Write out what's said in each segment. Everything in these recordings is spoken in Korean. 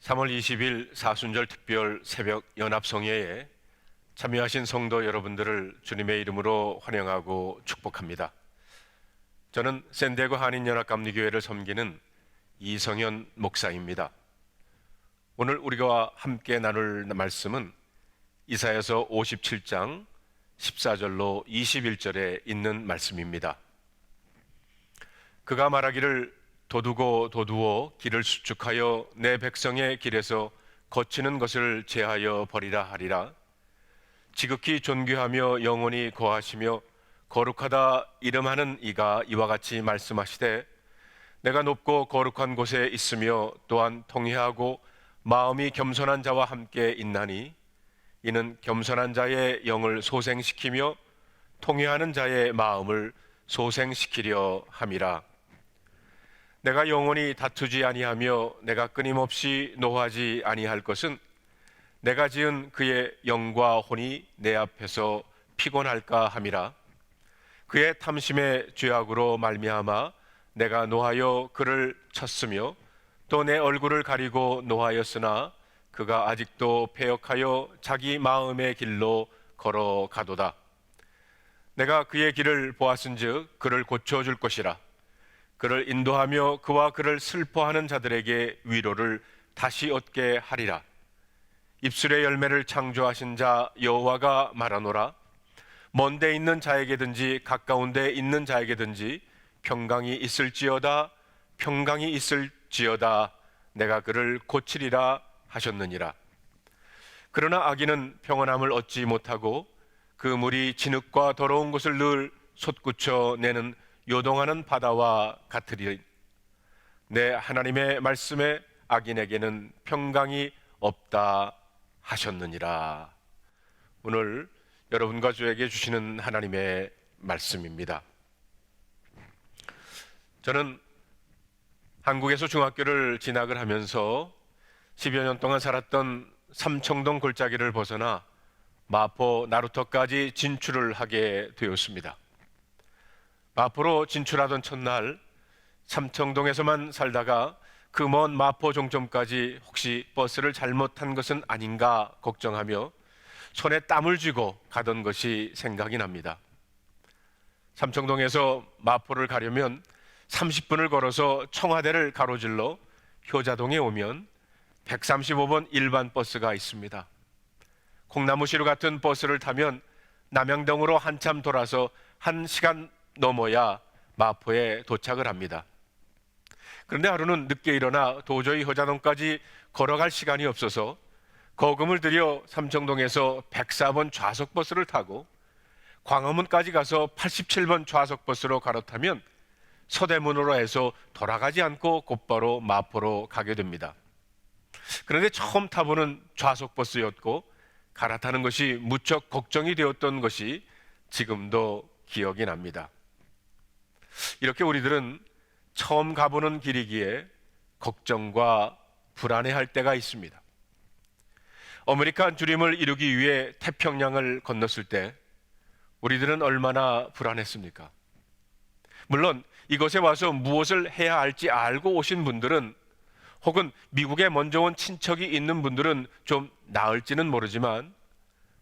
3월 20일 사순절 특별 새벽 연합성회에 참여하신 성도 여러분들을 주님의 이름으로 환영하고 축복합니다. 저는 샌디에고 한인연합감리교회를 섬기는 이성현 목사입니다. 오늘 우리가 함께 나눌 말씀은 이사야서 57장 14절로 21절에 있는 말씀입니다. 그가 말하기를 도두고 도두어 길을 수축하여 내 백성의 길에서 거치는 것을 제하여 버리라 하리라. 지극히 존귀하며 영원히 거하시며 거룩하다 이름하는 이가 이와 같이 말씀하시되 내가 높고 거룩한 곳에 있으며 또한 통회하고 마음이 겸손한 자와 함께 있나니 이는 겸손한 자의 영을 소생시키며 통회하는 자의 마음을 소생시키려 함이라. 내가 영원히 다투지 아니하며 내가 끊임없이 노하지 아니할 것은 내가 지은 그의 영과 혼이 내 앞에서 피곤할까 함이라. 그의 탐심의 죄악으로 말미암아 내가 노하여 그를 쳤으며 또 내 얼굴을 가리고 노하였으나 그가 아직도 패역하여 자기 마음의 길로 걸어가도다. 내가 그의 길을 보았은즉 그를 고쳐줄 것이라. 그를 인도하며 그와 그를 슬퍼하는 자들에게 위로를 다시 얻게 하리라. 입술의 열매를 창조하신 자 여호와가 말하노라. 먼 데 있는 자에게든지 가까운 데 있는 자에게든지 평강이 있을지어다 평강이 있을지어다 내가 그를 고치리라 하셨느니라. 그러나 악인은 평안함을 얻지 못하고 그 물이 진흙과 더러운 곳을 늘 솟구쳐 내는 요동하는 바다와 같으리. 내 하나님의 말씀에 악인에게는 평강이 없다 하셨느니라. 오늘 여러분과 저에게 주시는 하나님의 말씀입니다. 저는 한국에서 중학교를 진학을 하면서 10여 년 동안 살았던 삼청동 골짜기를 벗어나 마포 나루터까지 진출을 하게 되었습니다. 마포로 진출하던 첫날 삼청동에서만 살다가 그 먼 마포 종점까지 혹시 버스를 잘못 탄 것은 아닌가 걱정하며 손에 땀을 쥐고 가던 것이 생각이 납니다. 삼청동에서 마포를 가려면 30분을 걸어서 청와대를 가로질러 효자동에 오면 135번 일반 버스가 있습니다. 콩나무시루 같은 버스를 타면 남양동으로 한참 돌아서 1시간 넘어야 마포에 도착을 합니다. 그런데 하루는 늦게 일어나 도저히 효자동까지 걸어갈 시간이 없어서 거금을 들여 삼청동에서 104번 좌석버스를 타고 광화문까지 가서 87번 좌석버스로 갈아타면 서대문으로 해서 돌아가지 않고 곧바로 마포로 가게 됩니다. 그런데 처음 타보는 좌석버스였고 갈아타는 것이 무척 걱정이 되었던 것이 지금도 기억이 납니다. 이렇게 우리들은 처음 가보는 길이기에 걱정과 불안해할 때가 있습니다. 아메리칸 주림을 이루기 위해 태평양을 건넜을 때 우리들은 얼마나 불안했습니까? 물론 이곳에 와서 무엇을 해야 할지 알고 오신 분들은 혹은 미국에 먼저 온 친척이 있는 분들은 좀 나을지는 모르지만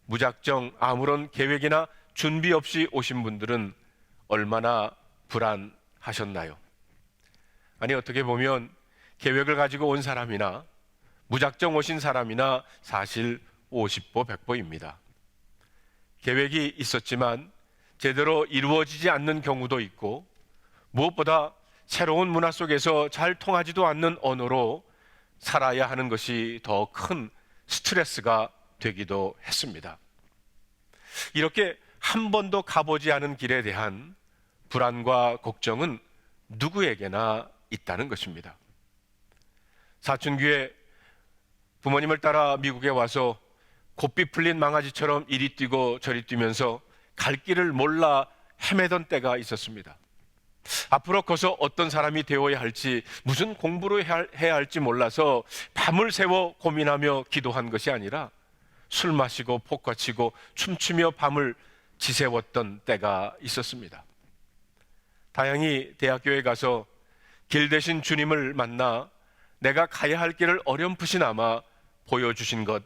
무작정 아무런 계획이나 준비 없이 오신 분들은 얼마나 불안하셨나요? 아니 어떻게 보면 계획을 가지고 온 사람이나 무작정 오신 사람이나 사실 50보 100보입니다. 계획이 있었지만 제대로 이루어지지 않는 경우도 있고 무엇보다 새로운 문화 속에서 잘 통하지도 않는 언어로 살아야 하는 것이 더 큰 스트레스가 되기도 했습니다. 이렇게 한 번도 가보지 않은 길에 대한 불안과 걱정은 누구에게나 있다는 것입니다. 사춘기에 부모님을 따라 미국에 와서 고삐 풀린 망아지처럼 이리 뛰고 저리 뛰면서 갈 길을 몰라 헤매던 때가 있었습니다. 앞으로 커서 어떤 사람이 되어야 할지, 무슨 공부를 해야 할지 몰라서 밤을 새워 고민하며 기도한 것이 아니라 술 마시고 포카 치고 춤추며 밤을 지새웠던 때가 있었습니다. 다행히 대학교에 가서 길 대신 주님을 만나 내가 가야 할 길을 어렴풋이나마 보여주신 것,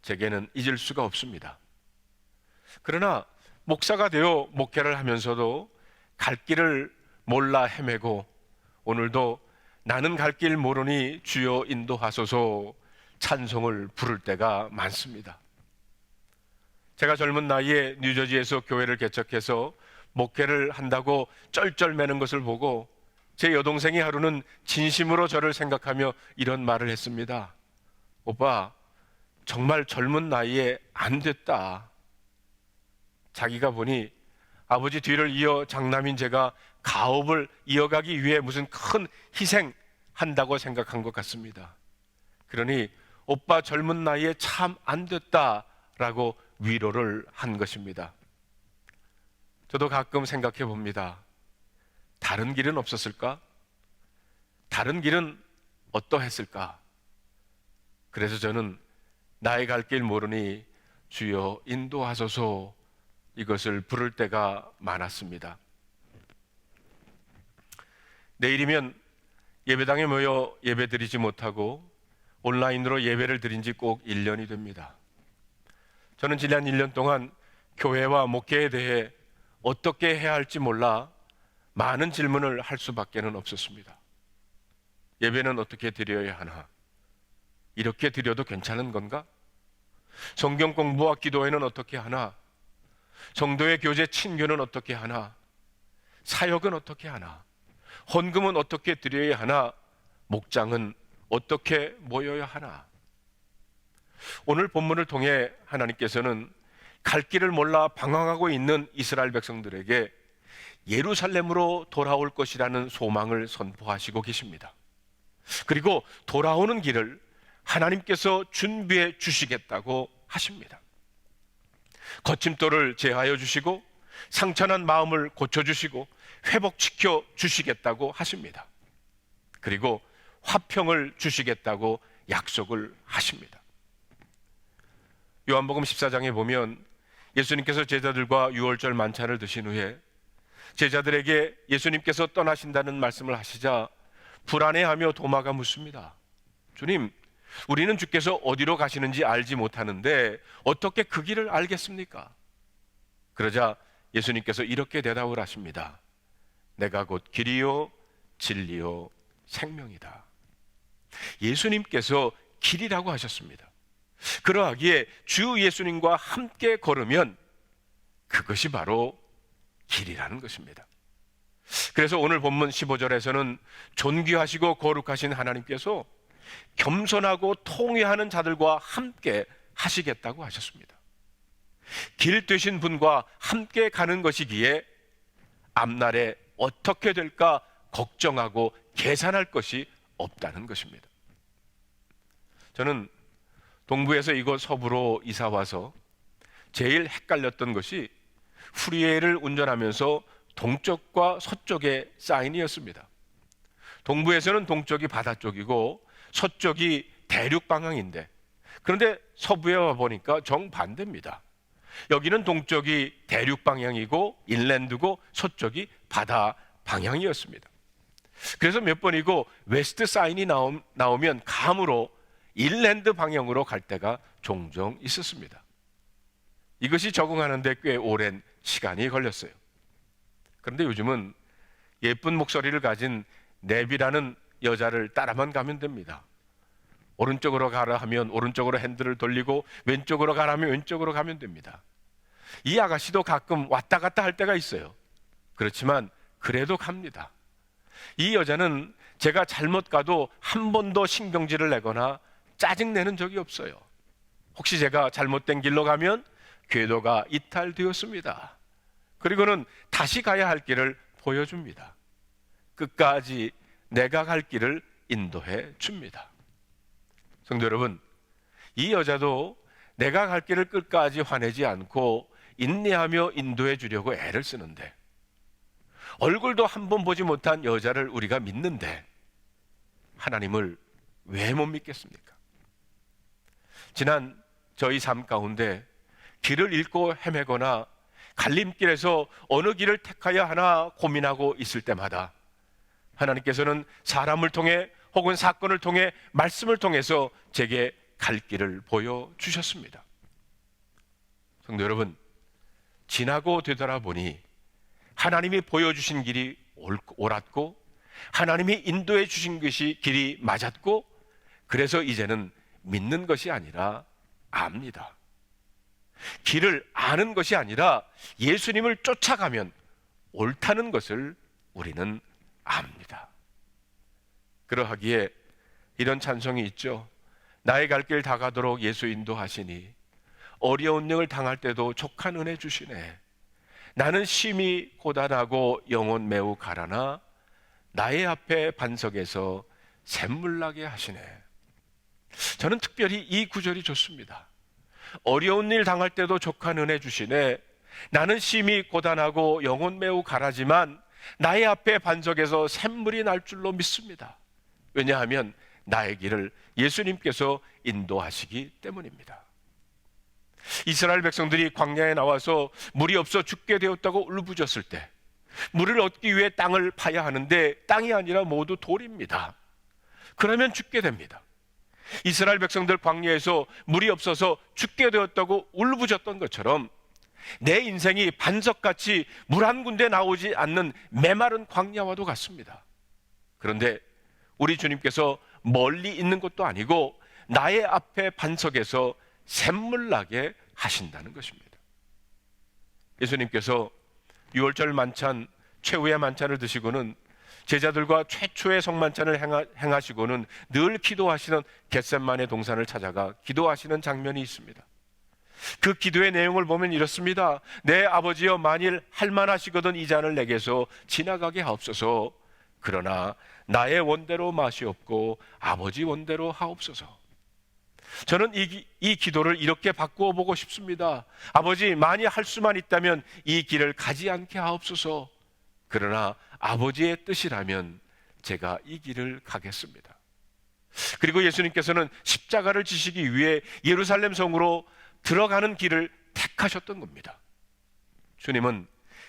제게는 잊을 수가 없습니다. 그러나 목사가 되어 목회를 하면서도 갈 길을 몰라 헤매고 오늘도 나는 갈 길 모르니 주여 인도하소서 찬송을 부를 때가 많습니다. 제가 젊은 나이에 뉴저지에서 교회를 개척해서 목회를 한다고 쩔쩔매는 것을 보고 제 여동생이 하루는 진심으로 저를 생각하며 이런 말을 했습니다. 오빠, 정말 젊은 나이에 안 됐다. 자기가 보니 아버지 뒤를 이어 장남인 제가 가업을 이어가기 위해 무슨 큰 희생한다고 생각한 것 같습니다. 그러니 오빠 젊은 나이에 참 안 됐다라고 위로를 한 것입니다. 저도 가끔 생각해 봅니다. 다른 길은 없었을까? 다른 길은 어떠했을까? 그래서 저는 나의 갈 길 모르니 주여 인도하소서 이것을 부를 때가 많았습니다. 내일이면 예배당에 모여 예배 드리지 못하고 온라인으로 예배를 드린 지 꼭 1년이 됩니다. 저는 지난 1년 동안 교회와 목회에 대해 어떻게 해야 할지 몰라 많은 질문을 할 수밖에는 없었습니다. 예배는 어떻게 드려야 하나? 이렇게 드려도 괜찮은 건가? 성경 공부와 기도회는 어떻게 하나? 성도의 교제 친교는 어떻게 하나? 사역은 어떻게 하나? 헌금은 어떻게 드려야 하나? 목장은 어떻게 모여야 하나? 오늘 본문을 통해 하나님께서는 갈 길을 몰라 방황하고 있는 이스라엘 백성들에게 예루살렘으로 돌아올 것이라는 소망을 선포하시고 계십니다. 그리고 돌아오는 길을 하나님께서 준비해 주시겠다고 하십니다. 거침돌을 제하여 주시고 상처난 마음을 고쳐주시고 회복시켜 주시겠다고 하십니다. 그리고 화평을 주시겠다고 약속을 하십니다. 요한복음 14장에 보면 예수님께서 제자들과 유월절 만찬을 드신 후에 제자들에게 예수님께서 떠나신다는 말씀을 하시자 불안해하며 도마가 묻습니다. 주님, 우리는 주께서 어디로 가시는지 알지 못하는데 어떻게 그 길을 알겠습니까? 그러자 예수님께서 이렇게 대답을 하십니다. 내가 곧 길이요 진리요 생명이다. 예수님께서 길이라고 하셨습니다. 그러하기에 주 예수님과 함께 걸으면 그것이 바로 길이라는 것입니다. 그래서 오늘 본문 15절에서는 존귀하시고 거룩하신 하나님께서 겸손하고 통회하는 자들과 함께 하시겠다고 하셨습니다. 길 되신 분과 함께 가는 것이기에 앞날에 어떻게 될까 걱정하고 계산할 것이 없다는 것입니다. 저는 동부에서 이곳 서부로 이사 와서 제일 헷갈렸던 것이 프리웨이를 운전하면서 동쪽과 서쪽의 사인이었습니다. 동부에서는 동쪽이 바다 쪽이고 서쪽이 대륙 방향인데, 그런데 서부에 와 보니까 정반대입니다. 여기는 동쪽이 대륙 방향이고 인랜드고 서쪽이 바다 방향이었습니다. 그래서 몇 번이고 웨스트 사인이 나오면 감으로 인랜드 방향으로 갈 때가 종종 있었습니다. 이것이 적응하는 데 꽤 오랜 시간이 걸렸어요. 그런데 요즘은 예쁜 목소리를 가진 넵이라는 여자를 따라만 가면 됩니다. 오른쪽으로 가라 하면 오른쪽으로 핸들을 돌리고 왼쪽으로 가라 하면 왼쪽으로 가면 됩니다. 이 아가씨도 가끔 왔다 갔다 할 때가 있어요. 그렇지만 그래도 갑니다. 이 여자는 제가 잘못 가도 한 번도 신경질을 내거나 짜증내는 적이 없어요. 혹시 제가 잘못된 길로 가면 궤도가 이탈되었습니다. 그리고는 다시 가야 할 길을 보여줍니다. 끝까지 내가 갈 길을 인도해 줍니다. 성도 여러분, 이 여자도 내가 갈 길을 끝까지 화내지 않고 인내하며 인도해 주려고 애를 쓰는데, 얼굴도 한 번 보지 못한 여자를 우리가 믿는데 하나님을 왜 못 믿겠습니까? 지난 저희 삶 가운데 길을 잃고 헤매거나 갈림길에서 어느 길을 택하여 하나 고민하고 있을 때마다 하나님께서는 사람을 통해 혹은 사건을 통해 말씀을 통해서 제게 갈 길을 보여주셨습니다. 성도 여러분, 지나고 되돌아보니 하나님이 보여주신 길이 옳았고 하나님이 인도해 주신 것이 길이 맞았고, 그래서 이제는 믿는 것이 아니라 압니다. 길을 아는 것이 아니라 예수님을 쫓아가면 옳다는 것을 우리는 압니다. 그러하기에 이런 찬송이 있죠. 나의 갈 길 다 가도록 예수 인도하시니 어려운 영을 당할 때도 족한 은혜 주시네. 나는 심히 고단하고 영혼 매우 가라나 나의 앞에 반석에서 샘물 나게 하시네. 저는 특별히 이 구절이 좋습니다. 어려운 일 당할 때도 족한 은혜 주시네. 나는 심히 고단하고 영혼 매우 가라지만 나의 앞에 반석에서 샘물이 날 줄로 믿습니다. 왜냐하면 나의 길을 예수님께서 인도하시기 때문입니다. 이스라엘 백성들이 광야에 나와서 물이 없어 죽게 되었다고 울부짖을 때 물을 얻기 위해 땅을 파야 하는데 땅이 아니라 모두 돌입니다. 그러면 죽게 됩니다. 이스라엘 백성들 광야에서 물이 없어서 죽게 되었다고 울부짖던 것처럼 내 인생이 반석같이 물 한 군데 나오지 않는 메마른 광야와도 같습니다. 그런데 우리 주님께서 멀리 있는 것도 아니고 나의 앞에 반석에서 샘물 나게 하신다는 것입니다. 예수님께서 유월절 만찬, 최후의 만찬을 드시고는 제자들과 최초의 성만찬을 행하시고는 늘 기도하시는 겟셋마네 동산을 찾아가 기도하시는 장면이 있습니다. 그 기도의 내용을 보면 이렇습니다. 내 아버지여, 만일 할만하시거든 이 잔을 내게서 지나가게 하옵소서. 그러나 나의 원대로 마시옵고 아버지 원대로 하옵소서. 저는 이 기도를 이렇게 바꾸어 보고 싶습니다. 아버지, 만일 할 수만 있다면 이 길을 가지 않게 하옵소서. 그러나 아버지의 뜻이라면 제가 이 길을 가겠습니다. 그리고 예수님께서는 십자가를 지시기 위해 예루살렘 성으로 들어가는 길을 택하셨던 겁니다. 주님은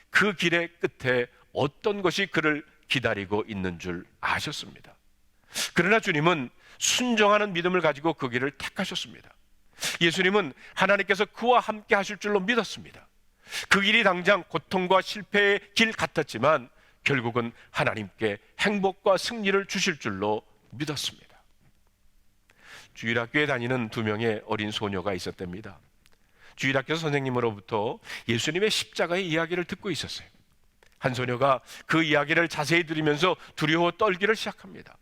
그 길의 끝에 어떤 것이 그를 기다리고 있는 줄 아셨습니다. 그러나 주님은 순종하는 믿음을 가지고 그 길을 택하셨습니다. 예수님은 하나님께서 그와 함께 하실 줄로 믿었습니다. 그 길이 당장 고통과 실패의 길 같았지만 결국은 하나님께 행복과 승리를 주실 줄로 믿었습니다. 주일학교에 다니는 2명의 어린 소녀가 있었답니다. 주일학교 선생님으로부터 예수님의 십자가의 이야기를 듣고 있었어요. 한 소녀가 그 이야기를 자세히 들으면서 두려워 떨기를 시작합니다.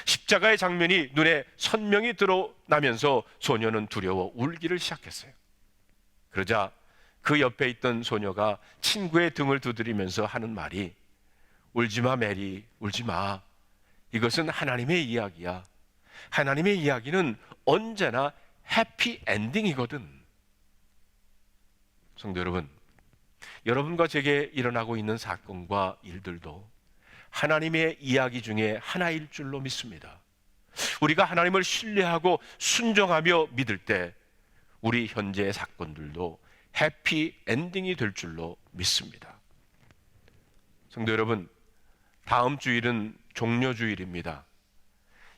십자가의 장면이 눈에 선명히 드러나면서 소녀는 두려워 울기를 시작했어요. 그러자 그 옆에 있던 소녀가 친구의 등을 두드리면서 하는 말이, 울지마 메리, 울지마. 이것은 하나님의 이야기야. 하나님의 이야기는 언제나 해피 엔딩이거든. 성도 여러분, 여러분과 제게 일어나고 있는 사건과 일들도 하나님의 이야기 중에 하나일 줄로 믿습니다. 우리가 하나님을 신뢰하고 순종하며 믿을 때 우리 현재의 사건들도 해피 엔딩이 될 줄로 믿습니다. 성도 여러분, 다음 주일은 종려주일입니다.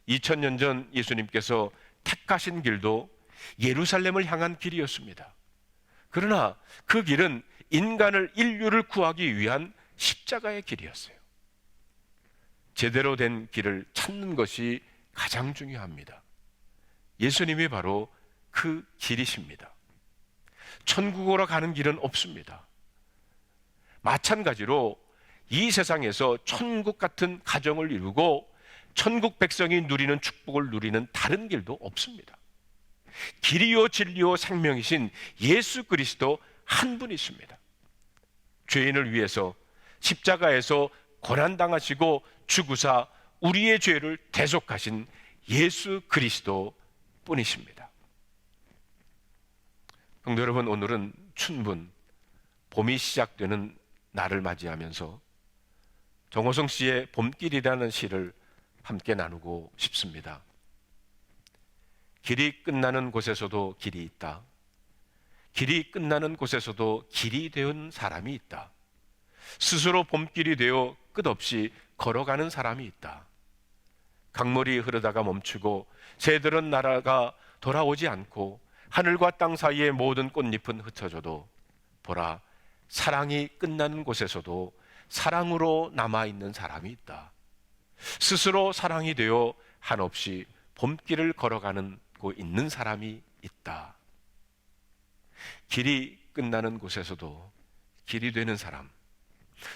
2000년 전 예수님께서 택하신 길도 예루살렘을 향한 길이었습니다. 그러나 그 길은 인류를 구하기 위한 십자가의 길이었어요. 제대로 된 길을 찾는 것이 가장 중요합니다. 예수님이 바로 그 길이십니다. 천국으로 가는 길은 없습니다. 마찬가지로 이 세상에서 천국 같은 가정을 이루고 천국 백성이 누리는 축복을 누리는 다른 길도 없습니다. 길이요 진리요 생명이신 예수 그리스도 한 분이십니다. 죄인을 위해서 십자가에서 고난당하시고 죽으사 우리의 죄를 대속하신 예수 그리스도 뿐이십니다. 성도 여러분, 오늘은 춘분, 봄이 시작되는 날을 맞이하면서 정호성 씨의 봄길이라는 시를 함께 나누고 싶습니다. 길이 끝나는 곳에서도 길이 있다. 길이 끝나는 곳에서도 길이 되온 사람이 있다. 스스로 봄길이 되어 끝없이 걸어가는 사람이 있다. 강물이 흐르다가 멈추고 새들은 날아가 돌아오지 않고 하늘과 땅 사이의 모든 꽃잎은 흩어져도 보라, 사랑이 끝나는 곳에서도 사랑으로 남아있는 사람이 있다. 스스로 사랑이 되어 한없이 봄길을 걸어가는 있는 사람이 있다. 길이 끝나는 곳에서도 길이 되는 사람,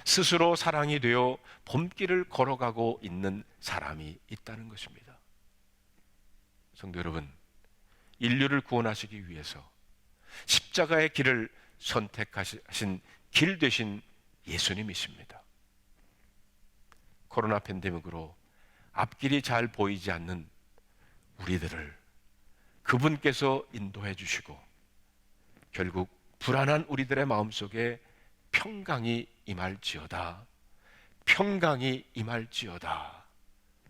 스스로 사랑이 되어 봄길을 걸어가고 있는 사람이 있다는 것입니다. 성도 여러분, 인류를 구원하시기 위해서 십자가의 길을 선택하신 길 되신 예수님이십니다. 코로나 팬데믹으로 앞길이 잘 보이지 않는 우리들을 그분께서 인도해 주시고 결국 불안한 우리들의 마음속에 평강이 임할지어다. 평강이 임할지어다.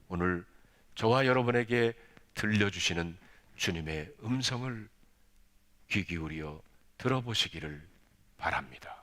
오늘 저와 여러분에게 들려주시는 주님의 음성을 귀 기울여 들어보시기를 바랍니다.